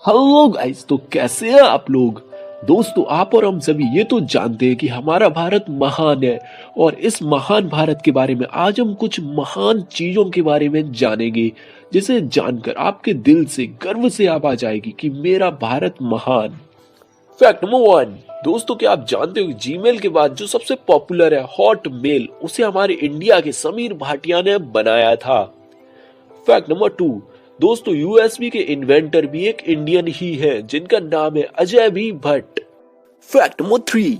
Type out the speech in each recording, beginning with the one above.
Hello guys, तो कैसे हैं आप लोग। दोस्तों, आप और हम सभी ये तो जानते हैं कि हमारा भारत महान है। और इस महान भारत के बारे में आज हम कुछ महान चीजों के बारे में जानेंगे, जिसे जानकर आपके दिल से गर्व से आवाज आ जाएगी कि मेरा भारत महान। Fact number 1। दोस्तों, क्या आप जानते हो कि जीमेल के बाद जो सबसे पॉपुलर है हॉट मेल, उसे हमारे इंडिया के समीर भाटिया ने बनाया था। Fact number 2। दोस्तों, यूएसबी के इन्वेंटर भी एक इंडियन ही है, जिनका नाम है अजय भी भट्ट। Fact number 3।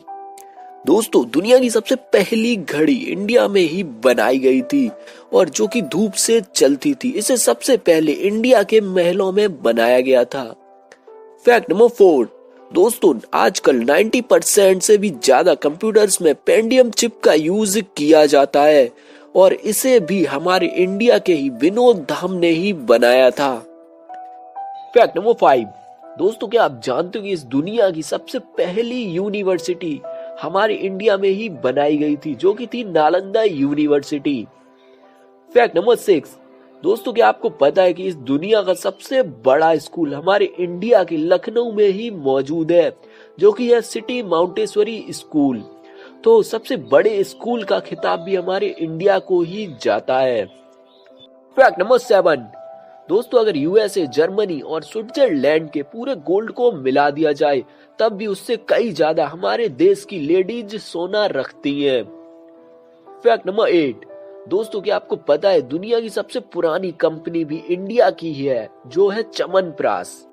दोस्तों, दुनिया की सबसे पहली घड़ी इंडिया में ही बनाई गई थी और जो कि धूप से चलती थी। इसे सबसे पहले इंडिया के महलों में बनाया गया था। Fact number 4। दोस्तों, आजकल 90% से भी ज्यादा कंप्यूटर्स में पेंटियम चिप का यूज किया जाता है और इसे भी हमारे इंडिया के ही विनोद धाम ने ही बनाया था। Fact number 5। दोस्तों, क्या आप जानते हो कि इस दुनिया की सबसे पहली यूनिवर्सिटी हमारे इंडिया में ही बनाई गई थी, जो कि थी नालंदा यूनिवर्सिटी। Fact number 6। दोस्तों, क्या आपको पता है कि इस दुनिया का सबसे बड़ा स्कूल हमारे इंडिया के लखनऊ में ही मौजूद है, जो कि है सिटी माउंटेसरी स्कूल। तो सबसे बड़े स्कूल का खिताब भी हमारे इंडिया को ही जाता है। Fact number 7। दोस्तों, अगर यूएसए, जर्मनी और स्विट्जरलैंड के पूरे गोल्ड को मिला दिया जाए, तब भी उससे कई ज्यादा हमारे देश की लेडीज सोना रखती हैं। Fact number 8। दोस्तों, क्या आपको पता है दुनिया की सबसे पुरानी कंपनी भी इंडिया की ही है, जो है चमनप्रास।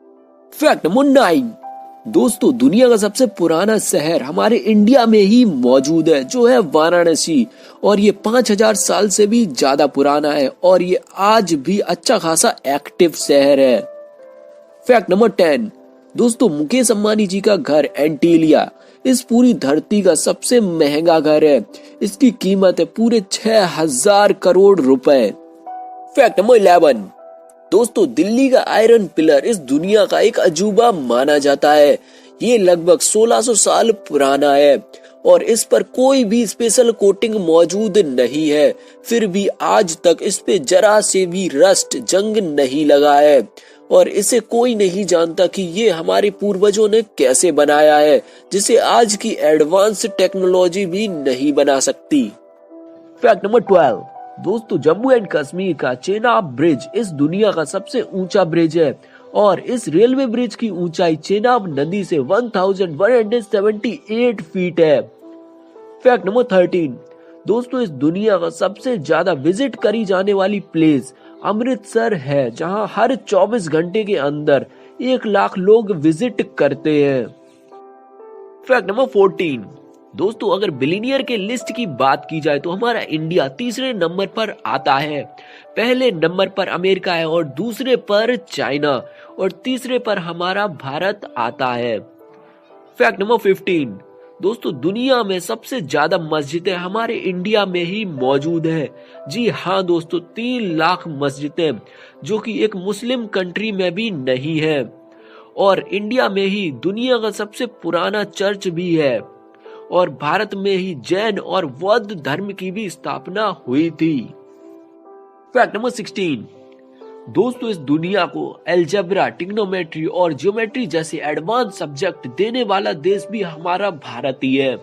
Fact number 9। दोस्तों, दुनिया का सबसे पुराना शहर हमारे इंडिया में ही मौजूद है, जो है वाराणसी, और ये 5000 साल से भी ज्यादा पुराना है और ये आज भी अच्छा खासा एक्टिव शहर है। Fact number 10। दोस्तों, मुकेश अंबानी जी का घर एंटीलिया इस पूरी धरती का सबसे महंगा घर है। इसकी कीमत है पूरे 6000 करोड़ रुपए। Fact number 11। दोस्तों, दिल्ली का आयरन पिलर इस दुनिया का एक अजूबा माना जाता है। ये लगभग 1600 साल पुराना है और इस पर कोई भी स्पेशल कोटिंग मौजूद नहीं है। फिर भी आज तक इस पे जरा से भी रस्ट जंग नहीं लगा है और इसे कोई नहीं जानता कि ये हमारे पूर्वजों ने कैसे बनाया है, जिसे आज की एडवांस टेक्नोलॉजी भी नहीं बना सकती। Fact number 12। दोस्तों, जम्मू एंड कश्मीर का चेनाब ब्रिज इस दुनिया का सबसे ऊंचा ब्रिज है और इस रेलवे ब्रिज की ऊंचाई चेनाब नदी से 1178 फीट है। Fact number 13। दोस्तों, इस दुनिया का सबसे ज्यादा विजिट करी जाने वाली प्लेस अमृतसर है, जहां हर 24 घंटे के अंदर 1 लाख लोग विजिट करते हैं। Fact number 14। दोस्तों, अगर बिलियनियर के लिस्ट की बात की जाए तो हमारा इंडिया तीसरे नंबर पर आता है। पहले नंबर पर अमेरिका है और दूसरे पर चाइना और तीसरे पर हमारा भारत आता है। Fact number 15। दोस्तों, दुनिया में सबसे ज्यादा मस्जिदें हमारे इंडिया में ही मौजूद है। जी हाँ दोस्तों, 3 लाख मस्जिदें, जो कि एक मुस्लिम कंट्री में भी नहीं है। और इंडिया में ही दुनिया का सबसे पुराना चर्च भी है और भारत में ही जैन और बौद्ध धर्म की भी स्थापना हुई थी। Fact number 16। दोस्तों, इस दुनिया को अलजेब्रा, ट्रिग्नोमेट्री और ज्योमेट्री जैसे एडवांस सब्जेक्ट देने वाला देश भी हमारा भारत ही है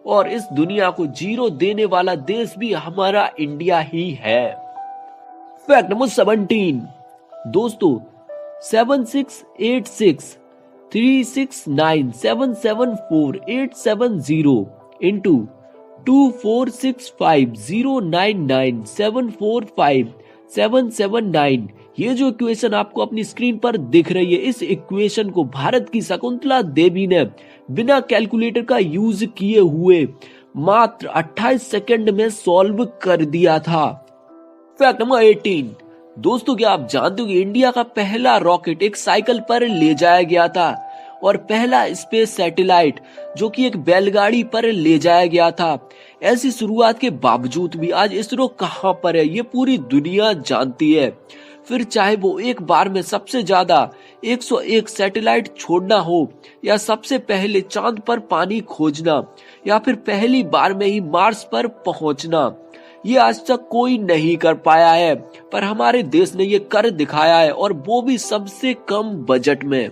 और इस दुनिया को 0 देने वाला देश भी हमारा इंडिया ही है। Fact number 17। दोस्तों, 7686 369774870 इंटू 24650997457779, ये जो इक्वेशन आपको अपनी स्क्रीन पर दिख रही है, इस इक्वेशन को भारत की शकुंतला देवी ने बिना कैलकुलेटर का यूज किए हुए मात्र 28 सेकंड में सॉल्व कर दिया था। Fact number 18। दोस्तों, क्या आप जानते हो कि इंडिया का पहला रॉकेट एक साइकिल पर ले जाया गया था और पहला स्पेस सैटेलाइट जो कि एक बैलगाड़ी पर ले जाया गया था। ऐसी शुरुआत के बावजूद भी आज इसरो कहां पर है, ये पूरी दुनिया जानती है। फिर चाहे वो एक बार में सबसे ज्यादा 101 सैटेलाइट छोड़ना हो या सबसे पहले चांद पर पानी खोजना या फिर पहली बार में ही मार्स पर पहुंचना ये आज तक कोई नहीं कर पाया है, पर हमारे देश ने ये कर दिखाया है, और वो भी सबसे कम बजट में।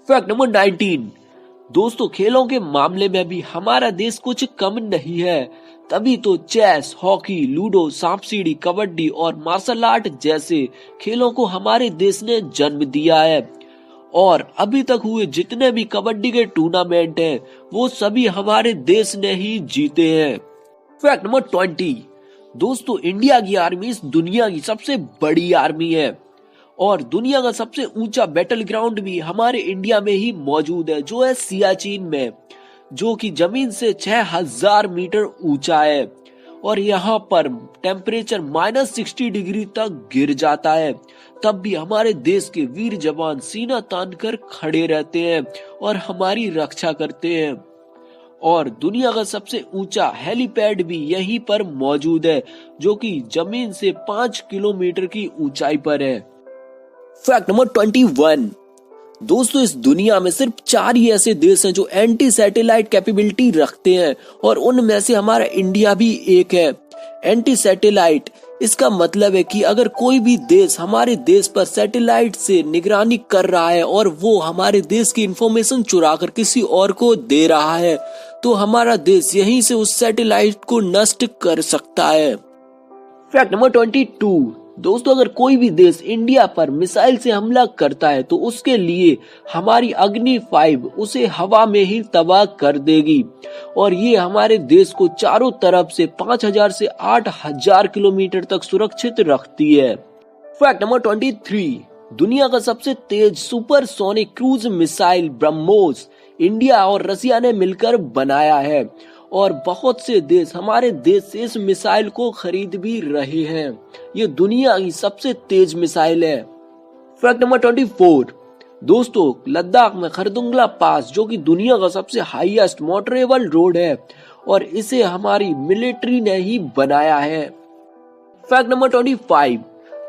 Fact number 19। दोस्तों, खेलों के मामले में भी हमारा देश कुछ कम नहीं है। तभी तो चेस, हॉकी, लूडो, सांप सीढ़ी, कबड्डी और मार्शल आर्ट जैसे खेलों को हमारे देश ने जन्म दिया है। और अभी तक हुए जितने भी कबड्डी के टूर्नामेंट हैं, वो सभी हमारे देश ने ही जीते हैं। Fact number 20। दोस्तों, इंडिया की आर्मी इस दुनिया की सबसे बड़ी आर्मी है, और दुनिया का सबसे ऊंचा बैटल ग्राउंड भी हमारे इंडिया में ही मौजूद है, जो है सियाचिन में, जो कि जमीन से 6000 मीटर ऊंचा है। और यहाँ पर टेम्परेचर -60 डिग्री तक गिर जाता है, तब भी हमारे देश के वीर जवान सीना तान कर खड़े रहते हैं और हमारी रक्षा करते हैं। और दुनिया का सबसे ऊंचा हेलीपैड भी यहीं पर मौजूद है, जो कि जमीन से 5 किलोमीटर की ऊंचाई पर है। Fact number 21। दोस्तों, इस दुनिया में सिर्फ 4 ही ऐसे देश हैं जो एंटी सैटेलाइट कैपेबिलिटी रखते हैं, और उनमें से हमारा इंडिया भी एक है। एंटी सैटेलाइट, इसका मतलब है कि अगर कोई भी देश हमारे देश पर सैटेलाइट से निगरानी कर रहा है और वो हमारे देश की इंफॉर्मेशन चुरा कर किसी और को दे रहा है, तो हमारा देश यहीं से उस सैटेलाइट को नष्ट कर सकता है। Fact number 22। दोस्तों, अगर कोई भी देश इंडिया पर मिसाइल से हमला करता है, तो उसके लिए हमारी अग्नि 5 उसे हवा में ही तबाह कर देगी, और ये हमारे देश को चारों तरफ से 5000 से 8000 किलोमीटर तक सुरक्षित रखती है। Fact number 23। दुनिया का सबसे तेज supersonic cruise missile BrahMos India और रसिया ने मिलकर बनाया है, और बहुत से देश हमारे देश से इस मिसाइल को खरीद भी रहे हैं। ये दुनिया की सबसे तेज मिसाइल है। Fact number 24। दोस्तों, लद्दाख में खरदुंगला पास, जो कि दुनिया का सबसे हाईएस्ट मोटरेबल रोड है, और इसे हमारी मिलिट्री ने ही बनाया है। Fact number 25।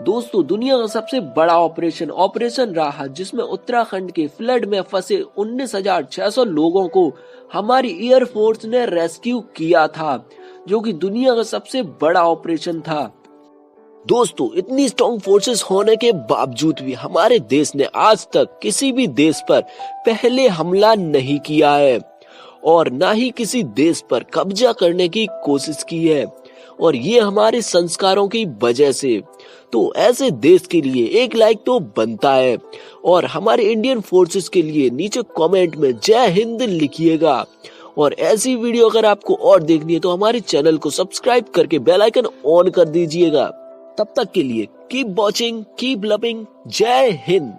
दोस्तों, दुनिया का सबसे बड़ा ऑपरेशन राहत, जिसमें उत्तराखंड के फ्लड में फंसे 19,600 लोगों को हमारी एयरफोर्स ने रेस्क्यू किया था, जो कि दुनिया का सबसे बड़ा ऑपरेशन था। दोस्तों, इतनी स्ट्रॉन्ग फोर्सेस होने के बावजूद भी हमारे देश ने आज तक किसी भी देश पर पहले हमला नहीं किया है, और ना ही किसी देश पर कब्जा करने की कोशिश की है, और ये हमारे संस्कारों की वजह से। तो ऐसे देश के लिए एक लाइक तो बनता है, और हमारे इंडियन फोर्सेस के लिए नीचे कमेंट में जय हिंद लिखिएगा। और ऐसी वीडियो अगर आपको और देखनी है तो हमारे चैनल को सब्सक्राइब करके बेल आइकन ऑन कर दीजिएगा। तब तक के लिए कीप वॉचिंग, कीप लविंग, जय हिंद।